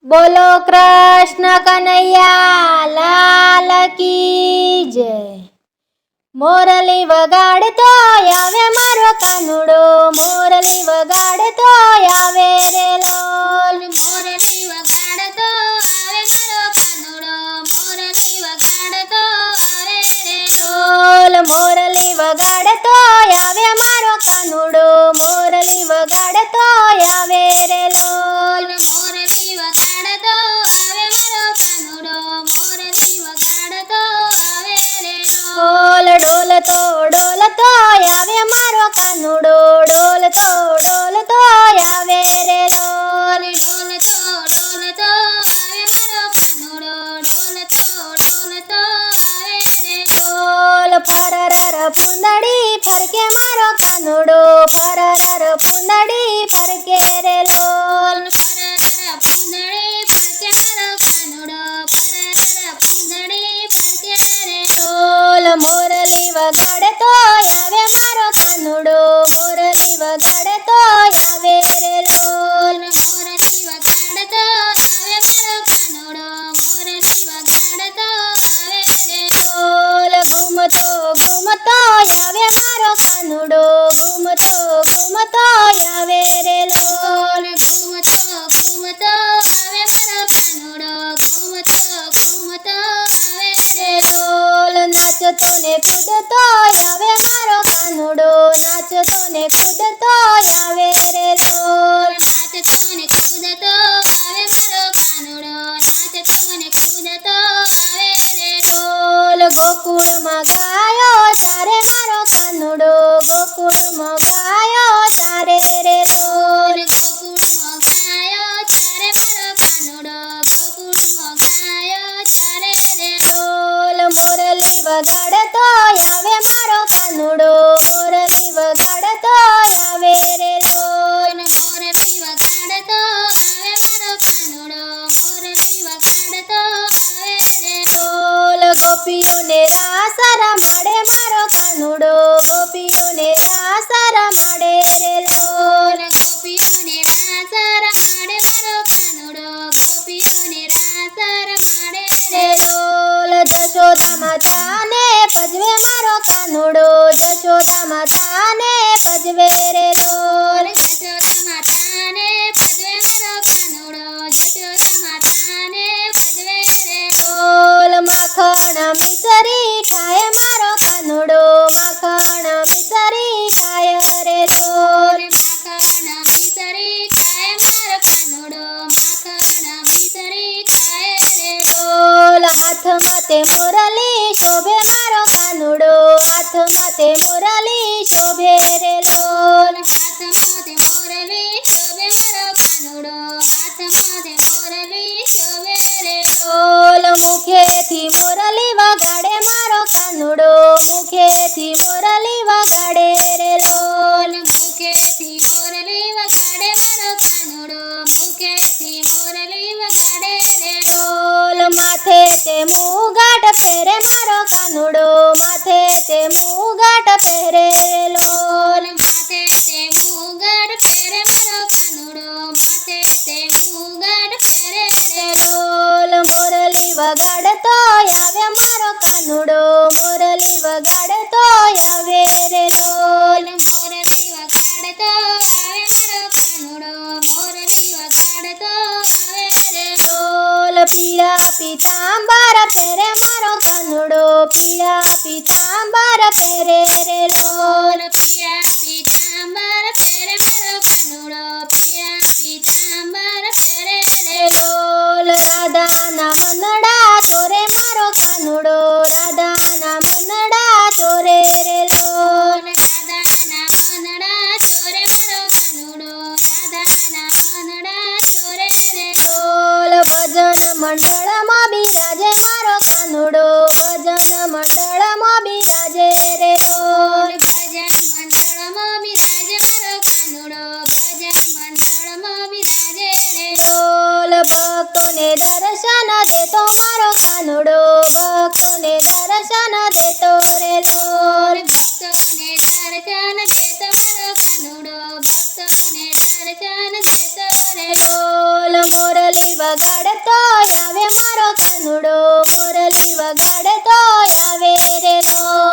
બોલો કૃષ્ણ કનૈયા લાલ કી જય। મોરલી વગાડતો આવે મારો કાનુડો, મોરલી વગાડતો આવે રે લોલ। મોરલી વગાડતો આવે મારો કાનુડો, મોરલી વગાડતો આવે રે લોલ। મોરલી વગાડતો આવે મારો કાનુડો, મોરલી વગાડતો આવે રે લોલ। મોરલી વગાડતો આવે મારો કાનુડો, મોરલી વગાડતો આવે રે ડોલ ડોલતો ડોલતો આવે મારો કાનુડો, ડોલતો ડોલતો આવે રે લોલ। ડોલતો ડોલતો આવે મારો કાનુડો, ડોલતો ડોલતો આવે રે ડોલ ફરરર ફૂંદડી ફરકે મારો કાનુડો, ફરરર ફૂંદડી ફરકે રે લોલ। ફરર ફૂંદડી ફરકે મારો કાનુડો, ફરર ફૂંદડી ફરકે રે ડોલ મોરલી વગાડતો આવે મારો કાનુડો, મોરલી વગાડતો આવે રે લોલ। મોરલી વગાડતો આવે મારો કાનુડો, મોરલી વગાડતો આવે રે ડોલ ઘૂમતો ઘૂમતો આવે મારો કાનુડો, ઘૂમતો ઘૂમતો આવે રે લોલ। ઘૂમતો ઘૂમતો આવે મારો કાનુડો, ઘૂમતો ઘૂમતો આવે રે ડોલ નાચતો ને કૂદતો આવે મારો કાનુડો, નાચતો ને કૂદતો આવે રે લોલ। નાચતો ને કૂદતો આવે મારો કાનુડો, નાચતો ને કૂદતો આવે રે ડોલ ગોકુળમાં ગાયો તારે મારો કાનુડો, ગોકુળમાં ગાયો તારે રે લોલ। ગોકુળમાં ગાયો ચારે મારો કાનુડો, ગોકુળમાં ગાયો ચારે રે ડોલ મોરલી વગાડતો આવે મારો કાનુડો, મોરલી વગાડતો આવે રે લોલ। મોરલી વગાડતો આવે મારો કાનુડો, મોરલી વગાડતો આવે રે ડોલ ગોપીઓને રાસ રમાડે મારો કાનુડો, ગોપીઓને રાસ રમાડે રે લોલ। ગોપીઓને રાસ રમાડે મારો કાનુડો, ગોપીઓને રાસ રમાડે રે ડોલ જશોદા માતાને ભજવે મારો કાનુડો, જશોદા માતાને ભજવે રે લોલ। જશોદા માતાને ભજવે મારો કાનુડો, જશોદા માતાને ભજવે રે ડોલ માખણ મિસરી ખાય મારો કાનુડો, માખણ મિસરી ખાય રે લોલ। માખણ મિસરી ખાય મારો કાનુડો, માખણ મિસરી ખાય રે ડોલ હાથમાં તે મોરલી શોભે મારો કાનુડો, હાથમાં તે મોરલી શોભે રે લોલ। હાથમાં તે મોરલી શોભે મારો કાનુડો, હાથમાં તે મોરલી શોભે રે ડોલ મુખેથી મોરલી વગાડે મારો કાનુડો, મુખેથી મોરલી વગાડે રે લોલ। મુખેથી મોરલી વગાડે મારો કાનુડો, મુખેથી મોરલી વગાડે રે ડોલ માથે તે મુગાટ પહેરે મારો કાનુડો, માથે તે મુગાટ પહેરે રે લોલ। માથે તે મુગટ પહેરે મારો કાનુડો, માથે તે મુગટ પહેરે રે ડોલ મોરલી વગાડતો આવે મારો કાનુડો, મોરલી વગાડતો આવે રે લોલ। મોરલી વગાડતો આવે મારો કાનુડો, મોરલી વગાડતો આવે રે ડોલ પીળા પીતાંબર પહેરે મારો કાનુડો, પીળા પીતાંબર પહેરે રે લોલ। પીળા પીતાંબર પહેરે મારો કાનુડો, પીળા પીતાંબર પહેરે રે ડોલ રાધાના મનડા ચોરે મારો કાનુડો, રાધાના મનડા ચોરે રે લોલ। રાધાના મનડા ચોરે મારો કાનુડો, રાધાના મનડા ચોરે રે ડોલ ભજન મંડળમાં બિરાજે મારો કાનુડો, ભજન મંડળમાં બિરાજે રે લોલ। ભજન મંડળમાં બિરાજે મારો કાનુડો, ભજન મંડળમાં બિરાજે રે ડોલ ભક્તોને દર્શન દેતો મારો કાનુડો, ભક્તોને દર્શન દેતો રે લોલ। ભક્તોને દર્શન દેતો મારો કાનુડો, ભક્તોને દર્શન દેતો રે ડોલ મોરલી વગાડતો આવે મારો કાનુડો મોરલી વગાડતો આવે રેલો